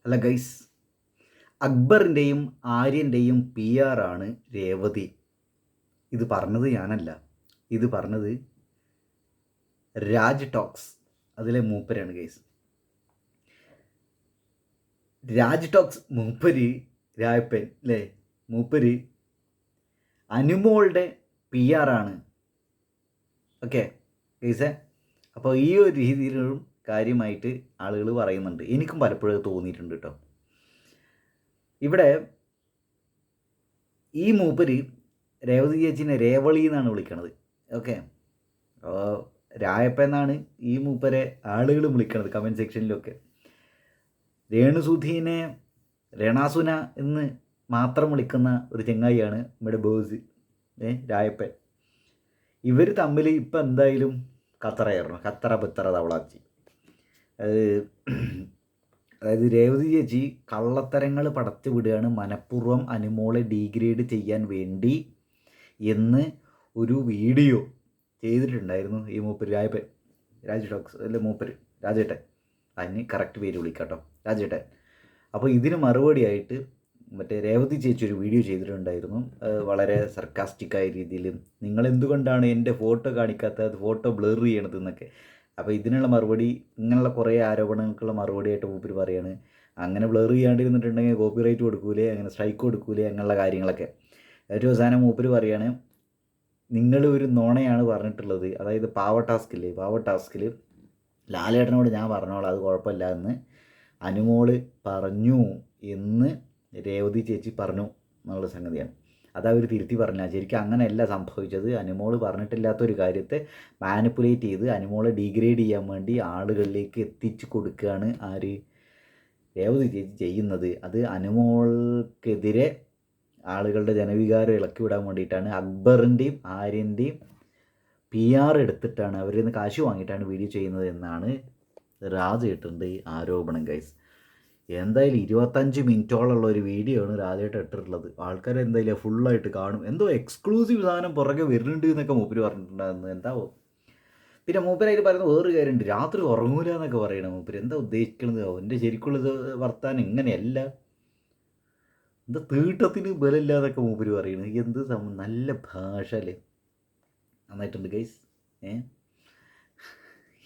അല്ല guys, അക്ബറിൻ്റെയും ആര്യൻ്റെയും P ആറാണ് രേവതി. ഇത് പറഞ്ഞത് ഞാനല്ല, ഇത് പറഞ്ഞത് രാജ് ടോക്സ്, അതിലെ മൂപ്പരാണ് ഗൈസ്. രാജ് ടോക്സ് മൂപ്പര് രായപ്പൻ അല്ലേ, മൂപ്പര് അനുമോളുടെ പി ആറാണ്. ഓക്കെ ഗൈസേ, അപ്പോൾ ഈ ഒരു രീതിയിലും കാര്യമായിട്ട് ആളുകൾ പറയുന്നുണ്ട്. എനിക്കും പലപ്പോഴും തോന്നിയിട്ടുണ്ട് കേട്ടോ. ഇവിടെ ഈ മൂപ്പര് രേവതി ചേച്ചിനെ രേവളി എന്നാണ് വിളിക്കണത്. ഓക്കെ, അപ്പോൾ രായപ്പ എന്നാണ് ഈ മൂപ്പരെ ആളുകൾ വിളിക്കണത് കമൻറ്റ് സെക്ഷനിലൊക്കെ. രേണുസുധീനെ രണാസുന എന്ന് മാത്രം വിളിക്കുന്ന ഒരു ചെങ്ങായിയാണ് നമ്മുടെ ബോസ് രായപ്പൻ. ഇവർ തമ്മിൽ ഇപ്പം എന്തായാലും കത്തറയായിരുന്നു, കത്തറ പിത്തറ തവളാച്ചി. അതായത് രേവതി ചേച്ചി കള്ളത്തരങ്ങൾ പടച്ചു വിടുകയാണ് മനഃപൂർവ്വം അനുമോളെ ഡീഗ്രേഡ് ചെയ്യാൻ വേണ്ടി എന്ന് ഒരു വീഡിയോ ചെയ്തിട്ടുണ്ടായിരുന്നു ഈ മൂപ്പര് രായപ്പൻ, രാജ് ടോക്സ് അല്ലെ മൂപ്പര് രാജേട്ടൻ, അതിന് കറക്റ്റ് പേര് വിളിക്കാം കേട്ടോ, രാജേട്ടൻ. അപ്പോൾ ഇതിന് മറുപടിയായിട്ട് മറ്റേ രേവതി ചേച്ചി ഒരു വീഡിയോ ചെയ്തിട്ടുണ്ടായിരുന്നു, വളരെ സർക്കാസ്റ്റിക്കായ രീതിയിൽ. നിങ്ങൾ എന്തുകൊണ്ടാണ് എൻ്റെ ഫോട്ടോ കാണിക്കാത്തത്, ഫോട്ടോ ബ്ലർ ചെയ്യണത് എന്നൊക്കെ. അപ്പോൾ ഇതിനുള്ള മറുപടി, ഇങ്ങനെയുള്ള കുറേ ആരോപണങ്ങൾക്കുള്ള മറുപടിയായിട്ട് മൂപ്പര് പറയാണ്, അങ്ങനെ ബ്ലർ ചെയ്യാണ്ടിരുന്നിട്ടുണ്ടെങ്കിൽ കോപ്പിറൈറ്റ് കൊടുക്കൂലേ, അങ്ങനെ സ്ട്രൈക്ക് കൊടുക്കൂലേ, അങ്ങനെയുള്ള കാര്യങ്ങളൊക്കെ. ഏറ്റവും അവസാനം മൂപ്പര് പറയാണ്, നിങ്ങൾ ഒരു നുണയാണ് പറഞ്ഞിട്ടുള്ളത്. അതായത് പാവ ടാസ്കിൽ ലാലേട്ടനോട് ഞാൻ പറഞ്ഞോളാം, അത് കുഴപ്പമില്ല എന്ന് അനുമോള് പറഞ്ഞു എന്ന് രേവതി ചേച്ചി പറഞ്ഞു എന്നുള്ള സംഗതിയാണ്. അതവർ തിരുത്തി പറഞ്ഞാൽ ശരിക്കും അങ്ങനെയല്ല സംഭവിച്ചത്. അനുമോള് പറഞ്ഞിട്ടില്ലാത്തൊരു കാര്യത്തെ മാനിപ്പുലേറ്റ് ചെയ്ത് അനുമോളെ ഡീഗ്രേഡ് ചെയ്യാൻ വേണ്ടി ആളുകളിലേക്ക് എത്തിച്ചു കൊടുക്കുകയാണ് ആര്, രേവതി ചേച്ചി ചെയ്യുന്നത്. അത് അനുമോൾക്കെതിരെ ആളുകളുടെ ജനവികാരം ഇളക്കി വിടാൻ വേണ്ടിയിട്ടാണ്. അക്ബറിൻ്റെയും ആര്യൻ്റെയും പി ആർ എടുത്തിട്ടാണ്, അവരിൽ നിന്ന് കാശ് വാങ്ങിയിട്ടാണ് വീഡിയോ ചെയ്യുന്നത് എന്നാണ് രാജേട്ടൻ്റെ ആരോപണം ഗൈസ്. എന്തായാലും 25 മിനിറ്റോളമുള്ള ഒരു വീഡിയോ ആണ് രാജേട്ടൻ ഇട്ടിട്ടുള്ളത്. ആൾക്കാർ എന്തായാലും ഫുള്ളായിട്ട് കാണും. എന്തോ എക്സ്ക്ലൂസീവ് സാധനം പുറകെ വരുന്നുണ്ട് എന്നൊക്കെ മൂപ്പര് പറഞ്ഞിട്ടുണ്ടായിരുന്നു. എന്താവോ. പിന്നെ മൂപ്പരായിട്ട് പറയുന്നത് വേറൊരു കാര്യമുണ്ട്, രാത്രി ഉറങ്ങൂല എന്നൊക്കെ പറയണം മൂപ്പര്. എന്താ ഉദ്ദേശിക്കുന്നത്, അവൻ്റെ ശരിക്കുള്ളത് വർത്താനം ഇങ്ങനെയല്ല, എന്താ തീട്ടത്തിന് ബലമില്ലാതൊക്കെ മൂപ്പര് പറയുന്നത്. എന്ത് നല്ല ഭാഷ അല്ലേ, നന്നായിട്ടുണ്ട് ഗൈസ്.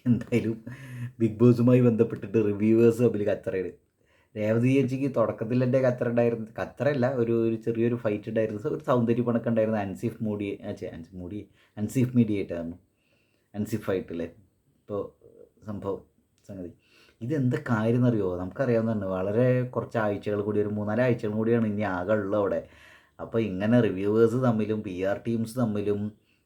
എന്തായാലും ബിഗ് ബോസുമായി ബന്ധപ്പെട്ടിട്ട് റിവ്യൂവേഴ്സ് തമ്മിൽ കച്ചറയാണ്. രേവതി ചേച്ചിക്ക് തുടക്കത്തിൽ എൻ്റെ കച്ചറ ഉണ്ടായിരുന്നു, കച്ചറയല്ല, ഒരു ചെറിയൊരു ഫൈറ്റ് ഉണ്ടായിരുന്നു, ഒരു സൗന്ദര്യ പണക്കം ഉണ്ടായിരുന്നു. അൻസീഫ് മീഡിയേറ്റായിരുന്നു, അൻസിഫ് ഫൈറ്റല്ലേ ഇപ്പോൾ സംഭവം സംഗതി. ഇതെന്താ കാര്യം എന്നറിയുമോ, നമുക്കറിയാവുന്നതാണ്. വളരെ കുറച്ച് ആഴ്ചകൾ കൂടി, ഒരു 3-4 ആഴ്ചകൾ കൂടിയാണ് ഇനി ആകെ ഉള്ളത് അവിടെ. അപ്പോൾ ഇങ്ങനെ റിവ്യൂവേഴ്സ് തമ്മിലും പി ആർ ടീംസ് തമ്മിലും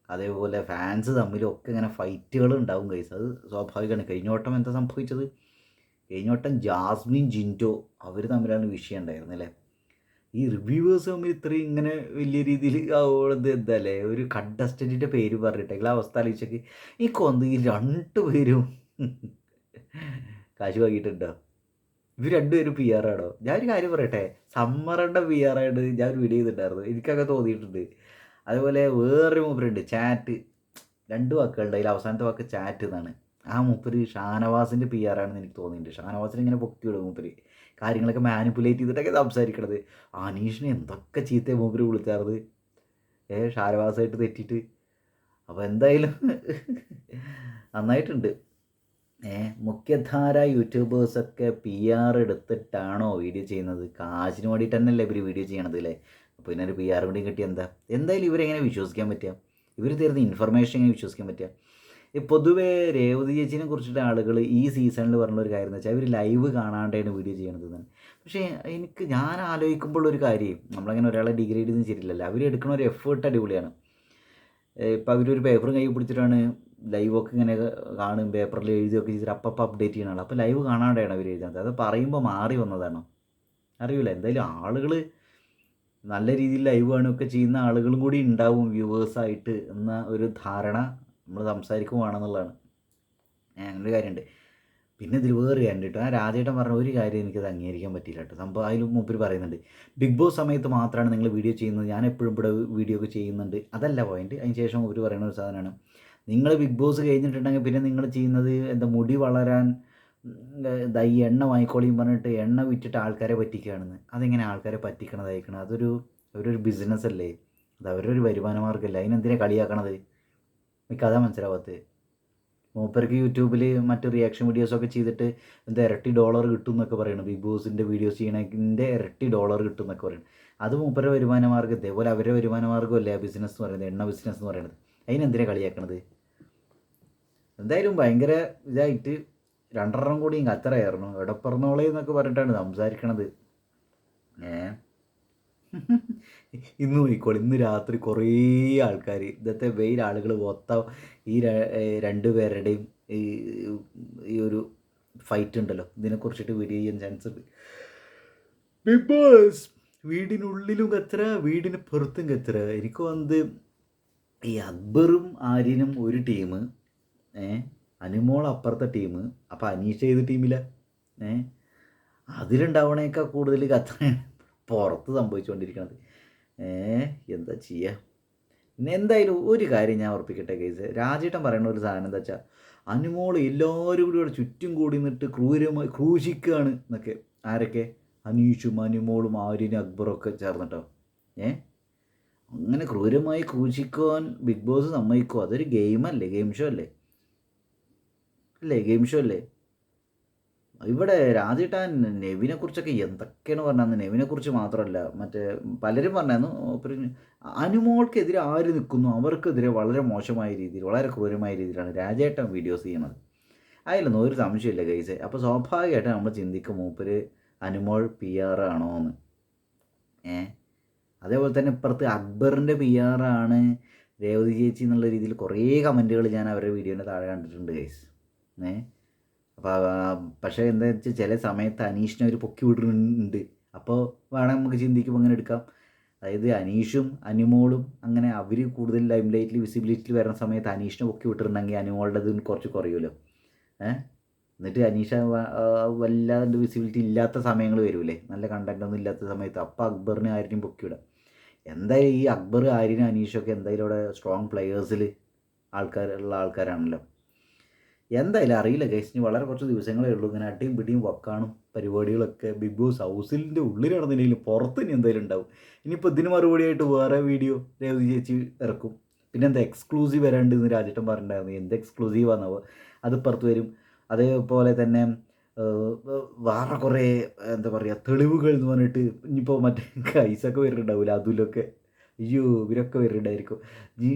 അതേപോലെ ഫാൻസ് തമ്മിലും ഒക്കെ ഇങ്ങനെ ഫൈറ്റുകൾ ഉണ്ടാവും ഗൈസ്. അത് സ്വാഭാവികമാണ്. കഴിഞ്ഞ വട്ടം എന്താ സംഭവിച്ചത്, കഴിഞ്ഞ വട്ടം ജാസ്മിൻ ജിൻറ്റോ അവർ തമ്മിലാണ് വിഷയം ഉണ്ടായിരുന്നത് അല്ലേ. ഈ റിവ്യൂവേഴ്സ് തമ്മിൽ ഇത്രയും ഇങ്ങനെ വലിയ രീതിയിൽ ആവുന്നത് എന്താ അല്ലേ, ഒരു കണ്ടസ്റ്റൻറ്റിൻ്റെ പേര് പറഞ്ഞിട്ടെങ്കിൽ അവസ്ഥ ആലോചിച്ചൊക്കെ. ഈ കൊന്ത് ഈ 2 പേരും കാശ് വാങ്ങിയിട്ടുണ്ടോ, ഇവർ 2 പേരും പി ആർ ആണോ? ഞാനൊരു കാര്യം പറയട്ടെ, സമ്മറിൻ്റെ പി ആർ ആയിട്ട് ഞാനൊരു വീഡിയോ ചെയ്തിട്ടുണ്ടായിരുന്നു, എനിക്കൊക്കെ തോന്നിയിട്ടുണ്ട്. അതുപോലെ വേറൊരു മൂപ്പരുണ്ട്, ചാറ്റ്, 2 വാക്കുകളുണ്ട്, അതിൽ അവസാനത്തെ വാക്ക് ചാറ്റ് എന്നാണ്. ആ മൂപ്പര് ഷാനവാസിൻ്റെ പി ആർ ആണെന്ന് എനിക്ക് തോന്നിയിട്ടുണ്ട്. ഷാനവാസിന് ഇങ്ങനെ പൊക്കി വിടും മൂപ്പര്, കാര്യങ്ങളൊക്കെ മാനിപ്പുലേറ്റ് ചെയ്തിട്ടൊക്കെ സംസാരിക്കണത്. അനീഷിനെ എന്തൊക്കെ ചീത്ത മൂപ്പര് വിളിച്ചാർന്നത് ഷാനവാസായിട്ട് തെറ്റിയിട്ട്. അപ്പോൾ എന്തായാലും നന്നായിട്ടുണ്ട്. മുഖ്യധാര യൂട്യൂബേഴ്സൊക്കെ പി ആർ എടുത്തിട്ടാണോ വീഡിയോ ചെയ്യുന്നത്? കാശിന് വേണ്ടിയിട്ട് തന്നെയല്ലേ ഇവർ വീഡിയോ ചെയ്യണത് അല്ലേ. അപ്പോൾ ഇതിനൊരു പി ആർ കൂടി കിട്ടിയ എന്താ, എന്തായാലും ഇവരെങ്ങനെ വിശ്വസിക്കാൻ പറ്റുക, ഇവർ തരുന്ന ഇൻഫർമേഷൻ എങ്ങനെ വിശ്വസിക്കാൻ പറ്റുക? പൊതുവേ രേവതി ചേച്ചിനെ കുറിച്ചിട്ട് ആളുകൾ ഈ സീസണിൽ പറഞ്ഞൊരു കാര്യം എന്ന് വെച്ചാൽ അവർ ലൈവ് കാണാണ്ടാണ് വീഡിയോ ചെയ്യണത് എന്നാണ്. പക്ഷേ ഞാൻ ആലോചിക്കുമ്പോൾ ഒരു കാര്യം, നമ്മളങ്ങനെ ഒരാളെ ഡിഗ്രേഡ് ചെയ്യുന്ന ശരിയല്ലല്ലോ. അവർ എടുക്കുന്ന ഒരു എഫേർട്ട് അടിപൊളിയാണ്. ഇപ്പോൾ അവരൊരു പേപ്പറും കൈ പിടിച്ചിട്ടാണ് ലൈവൊക്കെ ഇങ്ങനെ കാണും, പേപ്പറിൽ എഴുതിയൊക്കെ ചെയ്തിട്ട് അപ്പം അപ്ഡേറ്റ് ചെയ്യണതാണ്. അപ്പോൾ ലൈവ് കാണാണ്ടാണ് അവർ എഴുതുന്നത്. അത് പറയുമ്പോൾ മാറി വന്നതാണോ അറിയില്ല. എന്തായാലും ആളുകൾ നല്ല രീതിയിൽ ലൈവ് കാണുകയൊക്കെ ചെയ്യുന്ന ആളുകളും കൂടി ഉണ്ടാവും വ്യൂവേഴ്സായിട്ട് എന്ന ഒരു ധാരണ നമ്മൾ സംസാരിക്കുവാണെന്നുള്ളതാണ്. അങ്ങനെ ഒരു കാര്യമുണ്ട്. പിന്നെ ഇതിൽ വേറെ കാര്യം കേട്ടോ, ആ രാജേട്ടൻ പറഞ്ഞ ഒരു കാര്യം എനിക്കത് അംഗീകരിക്കാൻ പറ്റിയില്ല കേട്ടോ. സംഭവം അതിൽ മൂപ്പര് പറയുന്നുണ്ട്, ബിഗ് ബോസ് സമയത്ത് മാത്രമാണ് നിങ്ങൾ വീഡിയോ ചെയ്യുന്നത്, ഞാൻ എപ്പോഴും ഇവിടെ വീഡിയോ ഒക്കെ ചെയ്യുന്നുണ്ട്. അതല്ല പോയിന്റ്. അതിന് ശേഷം മൂപ്പര് പറയുന്ന ഒരു സാധനമാണ്, നിങ്ങൾ ബിഗ് ബോസ് കഴിഞ്ഞിട്ടുണ്ടെങ്കിൽ പിന്നെ നിങ്ങൾ ചെയ്യുന്നത് എന്താ, മുടി വളരാൻ ഇതാ ഈ എണ്ണ വാങ്ങിക്കോളിയും പറഞ്ഞിട്ട് എണ്ണ വിറ്റിട്ട് ആൾക്കാരെ പറ്റിക്കുകയാണെന്ന്. അതെങ്ങനെ ആൾക്കാരെ പറ്റിക്കണതായിരിക്കണം? അവരൊരു ബിസിനസ് അല്ലേ, അത് അവരൊരു വരുമാന മാർഗ്ഗമല്ലേ, അതിനെന്തിനാ കളിയാക്കണത്? എനിക്ക് അതാ മനസ്സിലാവാത്തത്. മൂപ്പർക്ക് യൂട്യൂബിൽ മറ്റ് റിയാക്ഷൻ വീഡിയോസൊക്കെ ചെയ്തിട്ട് എന്താ ഇരട്ടി ഡോളർ കിട്ടും എന്നൊക്കെ പറയുന്നത്, ബിഗ് ബോസിൻ്റെ വീഡിയോസ് ചെയ്യണതിൻ്റെ ഇരട്ടി ഡോളർ കിട്ടും എന്നൊക്കെ പറയുന്നത്. അത് മൂപ്പരുടെ വരുമാന മാർഗ്ഗം, ഇതേപോലെ അവരുടെ വരുമാന മാർഗ്ഗമല്ലേ ആ ബിസിനസ് എന്ന് പറയുന്നത്, എണ്ണ ബിസിനസ് എന്ന് പറയുന്നത്. അതിനെന്തിനാ കളിയാക്കണത്? എന്തായാലും ഭയങ്കര ഇതായിട്ട് 2 കൂടിയും കച്ചറയായിരുന്നു. എവിടെ പറഞ്ഞോളേ എന്നൊക്കെ പറഞ്ഞിട്ടാണ് സംസാരിക്കണത്. ഇന്ന് നോക്കിക്കോളി, ഇന്ന് രാത്രി കുറേ ആൾക്കാർ, ഇന്നത്തെ വെയിൽ ആളുകൾ മൊത്തം ഈ 2 പേരുടെയും ഈ ഒരു ഫൈറ്റ് ഉണ്ടല്ലോ, ഇതിനെക്കുറിച്ചിട്ട് വീഡിയോ ചെയ്യാൻ ചാൻസ് ഉണ്ട്. ബിഗ് ബോസ് വീടിനുള്ളിലും കച്ചറ, വീടിന് പുറത്തും കച്ചറ. എനിക്ക് വന്നത് ഈ അക്ബറും ആര്യനും ഒരു ടീം, അനുമോൾ അപ്പുറത്തെ ടീം, അപ്പോൾ അനീഷ ഏത് ടീമില്ല? അതിലുണ്ടാവണേക്കാൾ കൂടുതൽ കച്ചറയാണ് പുറത്ത് സംഭവിച്ചുകൊണ്ടിരിക്കുന്നത്. എന്താ ചെയ്യുക? പിന്നെ എന്തായാലും ഒരു കാര്യം ഞാൻ ഉറപ്പിക്കട്ടെ കേസ്, രാജേട്ടൻ പറയുന്ന ഒരു സാധനം എന്താ വെച്ചാൽ, അനുമോൾ എല്ലാവരും കൂടി ഇവിടെ ചുറ്റും കൂടി നിന്നിട്ട് ക്രൂരമായി ക്രൂശിക്കുകയാണ് എന്നൊക്കെ. ആരൊക്കെ? അനീഷും അനുമോളും ആര്യനും അക്ബറും ഒക്കെ ചേർന്നിട്ടോ. അങ്ങനെ ക്രൂരമായി ക്രൂശിക്കുവാൻ ബിഗ് ബോസ് സമ്മതിക്കുമോ? അതൊരു ഗെയിമല്ലേ, ഗെയിം ഷോ അല്ലേ, ഗെയിം ഷോ അല്ലേ? ഇവിടെ രാജേട്ടൻ നെവിനെ കുറിച്ചൊക്കെ എന്തൊക്കെയാണ് പറഞ്ഞത്. നെവിനെ കുറിച്ച് മാത്രമല്ല, മറ്റേ പലരും പറഞ്ഞു അനുമോൾക്കെതിരെ ആര് നിൽക്കുന്നു അവർക്കെതിരെ വളരെ മോശമായ രീതിയിൽ, വളരെ ക്രൂരമായ രീതിയിലാണ് രാജേട്ടൻ വീഡിയോസ് ചെയ്യുന്നത്. അതിലൊന്നും ഒരു സംശയമില്ല ഗൈസ്. അപ്പോൾ സ്വാഭാവികമായിട്ട് നമ്മൾ ചിന്തിക്കും മൂപ്പര് അനുമോൾ PR ആണോ എന്ന്. അതേപോലെ തന്നെ ഇപ്പുറത്ത് അക്ബറിൻ്റെ PR ആണ് രേവതി ചേച്ചി എന്നുള്ള രീതിയിൽ കുറേ കമൻറ്റുകൾ ഞാൻ അവരുടെ വീഡിയോൻ്റെ താഴെ കണ്ടിട്ടുണ്ട് ഗൈസ്. അപ്പോൾ പക്ഷേ എന്താ വെച്ചാൽ ചില സമയത്ത് അനീഷിനെ ഒരു പൊക്കി വിടുന്നുണ്ട്. അപ്പോൾ വേണം നമുക്ക് ചിന്തിക്കുമ്പോൾ അങ്ങനെ എടുക്കാം. അതായത് അനീഷും അനുമോളും അങ്ങനെ അവർ കൂടുതൽ ലൈം ലൈറ്റിൽ വിസിബിലിറ്റിയിൽ വരുന്ന സമയത്ത് അനീഷിനെ പൊക്കി വിട്ടിട്ടുണ്ടെങ്കിൽ അനുമോളുടെ ഇത് കുറച്ച് കുറയുമല്ലോ. എന്നിട്ട് അനീഷ വല്ലാണ്ട് വിസിബിലിറ്റി ഇല്ലാത്ത സമയങ്ങൾ വരില്ലേ, നല്ല കണ്ടൻ്റ് ഒന്നും ഇല്ലാത്ത സമയത്ത്, അപ്പോൾ അക്ബറിനെ ആര്യനും പൊക്കി വിടാം. എന്തായാലും ഈ അക്ബർ, ആര്യനും അനീഷൊക്കെ എന്തായാലും അവിടെ സ്ട്രോങ് പ്ലെയേഴ്സിൽ ആൾക്കാരാണല്ലോ. എന്തായാലും അറിയില്ല ഗൈസ്, ഇനി വളരെ കുറച്ച് ദിവസങ്ങളേ ഉള്ളൂ ഇങ്ങനെ അടിയും പിടിയും വക്കാണും പരിപാടികളൊക്കെ ബിഗ് ബോസ് ഹൗസിൻ്റെ ഉള്ളിൽ നടന്നില്ലെങ്കിൽ പുറത്ത് ഇനി എന്തായാലും ഉണ്ടാവും. ഇനിയിപ്പോൾ ഇതിന് മറുപടിയായിട്ട് വേറെ വീഡിയോ രേവതി ചേച്ചി ഇറക്കും. പിന്നെ എന്താ എക്സ്ക്ലൂസീവ് വരാണ്ട് എന്ന് രാജേട്ടൻ പറഞ്ഞിട്ടുണ്ടായിരുന്നു. എന്ത് എക്സ്ക്ലൂസീവാണെന്നാവോ, അത് പുറത്ത് വരും. അതേപോലെ തന്നെ വേറെ കുറേ എന്താ പറയുക തെളിവുകൾ എന്ന് പറഞ്ഞിട്ട് ഇനിയിപ്പോൾ മറ്റേ കൈസൊക്കെ വരുന്നുണ്ടാവില്ല, അതിലൊക്കെ അയ്യോ ഇവരൊക്കെ വരുന്നുണ്ടായിരിക്കും. ഈ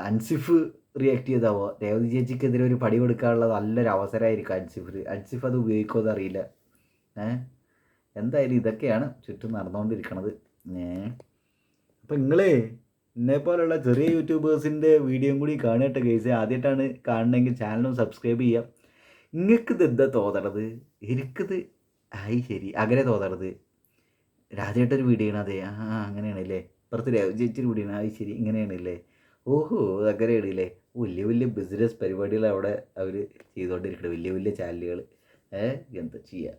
അൻസിഫ് റിയാക്ട് ചെയ്താവോ രേവതി ചേച്ചിക്കെതിരെ ഒരു പടി കൊടുക്കാനുള്ള നല്ലൊരു അവസരമായിരിക്കും അൻസിഫ് അത് ഉപയോഗിക്കുമോ അറിയില്ല. എന്തായാലും ഇതൊക്കെയാണ് ചുറ്റും നടന്നുകൊണ്ടിരിക്കണത്. അപ്പം നിങ്ങളെ എന്നെപ്പോലുള്ള ചെറിയ യൂട്യൂബേഴ്സിൻ്റെ വീഡിയോയും കൂടി കാണട്ടെ ഗൈസ്. ആദ്യമായിട്ടാണ് കാണണമെങ്കിൽ ചാനലും സബ്സ്ക്രൈബ് ചെയ്യാം. നിങ്ങൾക്കിത് എന്താ തോന്നണത്? എനിക്കിത് ശരി അങ്ങനെ തോന്നണത്. രാജേട്ടൊരു വീഡിയോ ആണ്, അതെ അങ്ങനെയാണല്ലേ. പുറത്ത് രേവതി ചേച്ചിയൊരു വീഡിയോ ആണ്, ശരി ഇങ്ങനെയാണല്ലേ. ഓഹോ അങ്ങനെയാണല്ലേ. വലിയ വലിയ ബിസിനസ് പരിപാടികൾ അവിടെ അവർ ചെയ്തുകൊണ്ടിരിക്കണം, വലിയ വലിയ ചാനലുകൾ. എന്താ ചെയ്യുക?